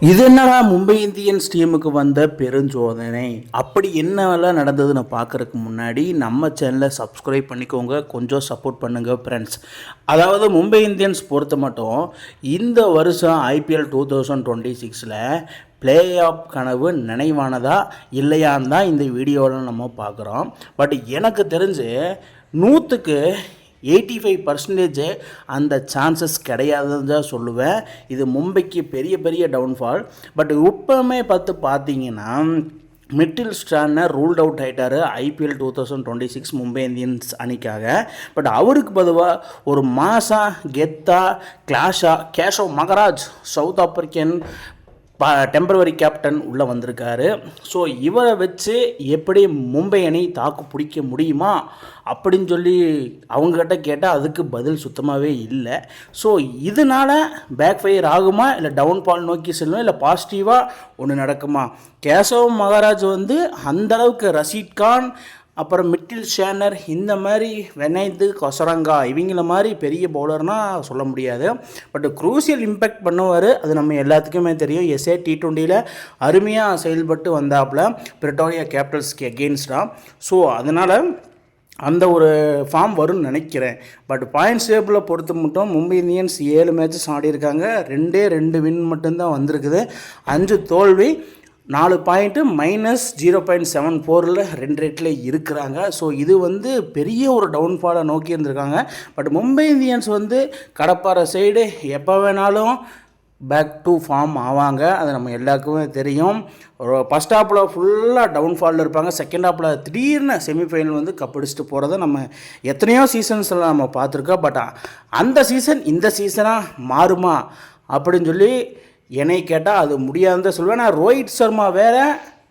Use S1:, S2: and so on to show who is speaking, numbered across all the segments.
S1: இது என்னடா மும்பை இந்தியன்ஸ் டீமுக்கு வந்த பெருஞ்சோதனை? அப்படி என்னவெல்லாம் நடந்ததுன்னு பார்க்குறதுக்கு முன்னாடி நம்ம சேனலை சப்ஸ்கிரைப் பண்ணிக்கோங்க, கொஞ்சம் சப்போர்ட் பண்ணுங்கள் ஃப்ரெண்ட்ஸ். அதாவது மும்பை இந்தியன்ஸ் பொறுத்த மட்டும் இந்த வருஷம் ஐபிஎல் 2026 பிளே ஆஃப் கனவு நினைவானதா இல்லையான்னு தான் இந்த வீடியோவில் நம்ம பார்க்குறோம். பட் எனக்கு தெரிஞ்சு 100க்கு 85% அந்த சான்சஸ் கிடையாதுன்னு தான் சொல்லுவேன். இது மும்பைக்கு பெரிய பெரிய டவுன்ஃபால். பட் இப்போவுமே பார்த்தீங்கன்னா மிட்டில் ஸ்டார்னர் ரூல்ட் அவுட் ஆகிட்டார் ஐபிஎல் 2026 மும்பை இந்தியன்ஸ் அணிக்காக. பட் அவருக்கு பொதுவாக ஒரு மாதம் கெத்தா Keshav Maharaj south African temporary captain உள்ளே வந்திருக்காரு. ஸோ இவரை வச்சு எப்படி மும்பை அணி தாக்கு பிடிக்க முடியுமா அப்படின்னு சொல்லி அவங்கக்கிட்ட கேட்டால் அதுக்கு பதில் சுத்தமாகவே இல்லை. ஸோ இதனால் பேக் ஃபயர் ஆகுமா, இல்லை டவுன்ஃபால் நோக்கி செல்லும், இல்லை பாசிட்டிவாக ஒன்று நடக்குமா? கேசவ் மகாராஜ் அந்தளவுக்கு ரஷீத் கான் அப்புறம் மிட்டில் ஷேனர் இந்த மாதிரி வெனைத்து கொசரங்கா இவங்கள மாதிரி பெரிய பவுலர்னால் சொல்ல முடியாது. பட் குரூசியல் இம்பேக்ட் பண்ணுவார், அது நம்ம எல்லாத்துக்குமே தெரியும். எஸ்ஏ T20 அருமையாக செயல்பட்டு வந்தாப்புல பிரிட்டோரியா கேபிட்டல்ஸ்க்கு எகெயின்ஸ்டாக. ஸோ அதனால் அந்த ஒரு ஃபார்ம் வரும்னு நினைக்கிறேன். பட் பாயிண்ட்ஸ் டேபிளில் பொறுத்த மட்டும் மும்பை இந்தியன்ஸ் 7 மேட்சஸ் ஆடிருக்காங்க, 2 வின் மட்டும்தான் வந்திருக்குது. 5 தோல்வி, 4 பாயிண்ட்டு -0.74 2 ரேட்டில் இருக்கிறாங்க. ஸோ இது பெரிய ஒரு டவுன்ஃபாலை நோக்கி இருந்திருக்காங்க. பட் மும்பை இந்தியன்ஸ் கடப்பாறை சைடு எப்போ வேணாலும் பேக் டு ஃபார்ம் ஆவாங்க, அது நம்ம எல்லாருக்குமே தெரியும். ஃபஸ்ட் ஹாப்பில் ஃபுல்லாக டவுன்ஃபாலில் இருப்பாங்க, செகண்ட் ஹாப்பில் திடீர்னு செமிஃபைனல் கப்படிச்சுட்டு போகிறத நம்ம எத்தனையோ சீசன்ஸில் நம்ம பார்த்துருக்கோம். பட் அந்த சீசன் இந்த சீசனாக மாறுமா அப்படின்னு சொல்லி என்னை கேட்டால் அது முடியாதுன்னு தான் சொல்லுவேன். நான் ரோஹித் சர்மா வேறு,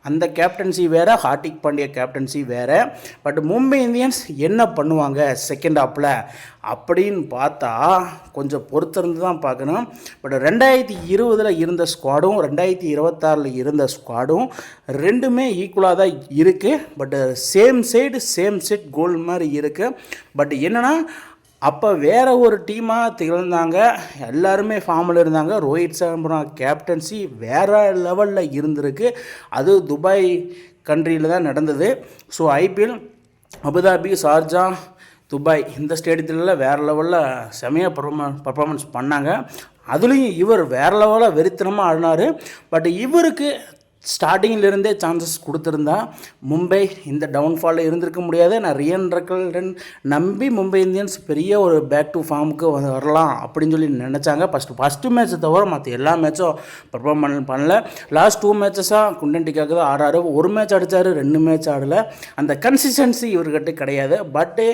S1: அந்த கேப்டன்சி வேறு, ஹார்திக் பாண்டியா கேப்டன்சி வேறு. பட் மும்பை இந்தியன்ஸ் என்ன பண்ணுவாங்க செகண்ட் ஹாப்பில் அப்படின்னு பார்த்தா கொஞ்சம் பொறுத்திருந்து தான் பார்க்கணும். பட் 2020 இருந்த ஸ்குவாடும் 2026 இருந்த ஸ்குவாடும் ரெண்டுமே ஈக்குவலாக தான் இருக்குது. But same side same set கோல் மாதிரி இருக்குது. பட் என்னென்னா அப்போ வேறு ஒரு டீமாக திகழ்ந்தாங்க, எல்லாருமே ஃபார்மில் இருந்தாங்க. ரோஹித் சர்மா கேப்டன்சி வேறு லெவலில் இருந்திருக்கு. அது துபாய் கண்ட்ரியில் தான் நடந்தது. So IPL Abu Dhabi, Sharjah, Dubai இந்த ஸ்டேடியத்தில் வேறு லெவலில் செமையாக பர்ஃபார்மன்ஸ் பண்ணாங்க. அதுலேயும் இவர் வேறு லெவலில் வெறித்தனமாக ஆடினார். பட் இவருக்கு ஸ்டார்டிங்கிலிருந்தே சான்சஸ் கொடுத்துருந்தா மும்பை இந்த டவுன்ஃபாலில் இருந்திருக்க முடியாது. நான் ரியன் ரெக்கல்டன் நம்பி மும்பை இந்தியன்ஸ் பெரிய ஒரு பேக் டு ஃபார்முக்கு வரலாம் அப்படின்னு சொல்லி நினச்சாங்க. ஃபஸ்ட்டு மேட்ச்சை தவிர மற்ற எல்லா மேட்சும் பர்ஃபார்ம் பண்ணல. லாஸ்ட் 2 மேட்சஸாக குண்டன்டிக்காக தான் ஆடாரு. ஒரு மேட்ச் அடித்தார், 2 மேட்ச் ஆடலை. அந்த கன்சிஸ்டன்சி இவர்கிட்ட கிடையாது. பட்டு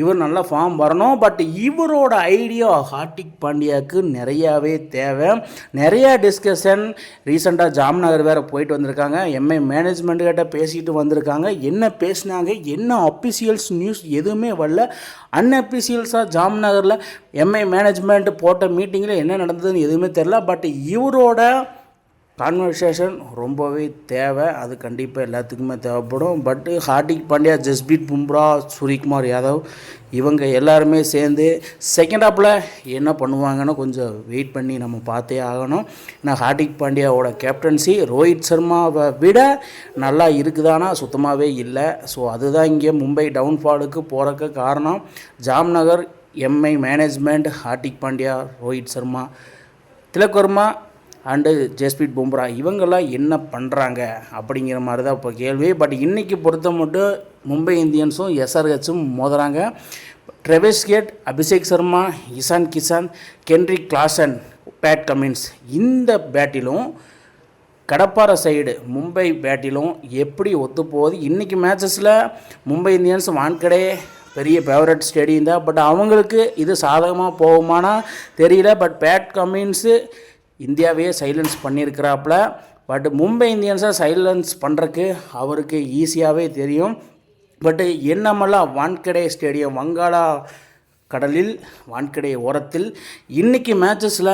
S1: இவர் நல்லா ஃபார்ம் வரணும். பட் இவரோட ஐடியா ஹார்திக் பாண்டியாவுக்கு நிறையாவே தேவை. நிறையா டிஸ்கஷன் ரீசெண்டாக ஜாம்நகர் வேறு போயிட்டு வந்திருக்காங்க. எம்ஐ மேனேஜ்மெண்ட் கிட்ட பேசிட்டு வந்திருக்காங்க. என்ன பேசினாங்க, என்ன அஃபிஷியல்ஸ் நியூஸ் எதுவுமே வரல. அன்அஃபிஷியல்ஸாக ஜாம்நகரில் எம்ஐ மேனேஜ்மெண்ட் போட்ட மீட்டிங்கில் என்ன நடந்ததுன்னு எதுவுமே தெரில. பட் இவரோட கான்வர்சேஷன் ரொம்பவே தேவை, அது கண்டிப்பாக எல்லாத்துக்குமே தேவைப்படும். பட்டு ஹார்திக் பாண்டியா, ஜஸ்பீத் பும்ரா, சூரியகுமார் யாதவ் இவங்க எல்லாருமே சேர்ந்து செகண்ட் ஹாப்பில் என்ன பண்ணுவாங்கன்னு கொஞ்சம் வெயிட் பண்ணி நம்ம பார்த்தே ஆகணும். ஏன்னா ஹார்திக் பாண்டியாவோட கேப்டன்சி ரோஹித் சர்மாவை விட நல்லா இருக்குதானா சுத்தமாகவே இல்லை. ஸோ அதுதான் இங்கே மும்பை டவுன்ஃபாலுக்கு போகிறக்கு காரணம். Jamnagar MI management, Hardik Pandya, Rohit Sharma, Tilak Varma and Jasprit Bumrah இவங்கெல்லாம் என்ன பண்ணுறாங்க அப்படிங்கிற மாதிரி தான் இப்போ கேள்வி. பட் இன்றைக்கி பொறுத்த மட்டும் மும்பை இந்தியன்ஸும் SRHும் மோதுறாங்க. Travis Head, Abhishek Sharma, Ishan Kishan, Heinrich Klaasen, Pat Cummins இந்த பேட்டிலும் கடப்பாறை சைடு மும்பை பேட்டிலும் எப்படி ஒத்து போகுது? இன்றைக்கி மேட்சஸில் மும்பை இந்தியன்ஸ் வான்கடே பெரிய ஃபேவரட் ஸ்டேடியம் தான். பட் அவங்களுக்கு இது சாதகமாக போகுமானா தெரியல. பட் பேட் கமின்ஸு இந்தியாவையே சைலன்ஸ் பண்ணியிருக்கிறாப்புல. பட் மும்பை இந்தியன்ஸை சைலன்ஸ் பண்ணுறக்கு அவருக்கு ஈஸியாகவே தெரியும். பட் என்னமெல்லாம் வான்கடே ஸ்டேடியம் வங்காளா கடலில் வான்கடை ஓரத்தில் இன்றைக்கி மேட்சஸில்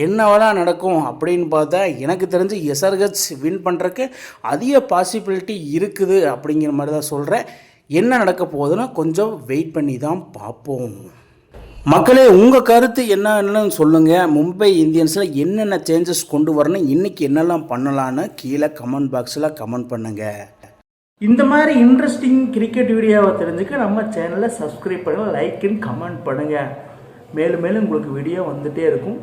S1: என்னவெல்லாம் நடக்கும் அப்படின்னு பார்த்தா எனக்கு தெரிஞ்சு SRH வின் பண்ணுறக்கு அதிக பாசிபிலிட்டி இருக்குது அப்படிங்கிற மாதிரி தான் சொல்கிறேன். என்ன நடக்க போகுதுன்னு கொஞ்சம் வெயிட் பண்ணி தான் பார்ப்போம். மக்களே உங்கள் கருத்து என்னன்னு சொல்லுங்கள். மும்பை இந்தியன்ஸில் என்னென்ன சேஞ்சஸ் கொண்டு வரணும், இன்றைக்கி என்னெல்லாம் பண்ணலான்னு கீழே கமெண்ட் பாக்ஸில் கமெண்ட் பண்ணுங்கள். இந்த மாதிரி இன்ட்ரெஸ்டிங் கிரிக்கெட் வீடியோவை தெரிஞ்சுக்க நம்ம சேனலை சப்ஸ்கிரைப் பண்ணுங்கள், லைக் அண்ட் கமெண்ட் பண்ணுங்கள். மேலும் மேலும் உங்களுக்கு வீடியோ வந்துகிட்டே இருக்கும்.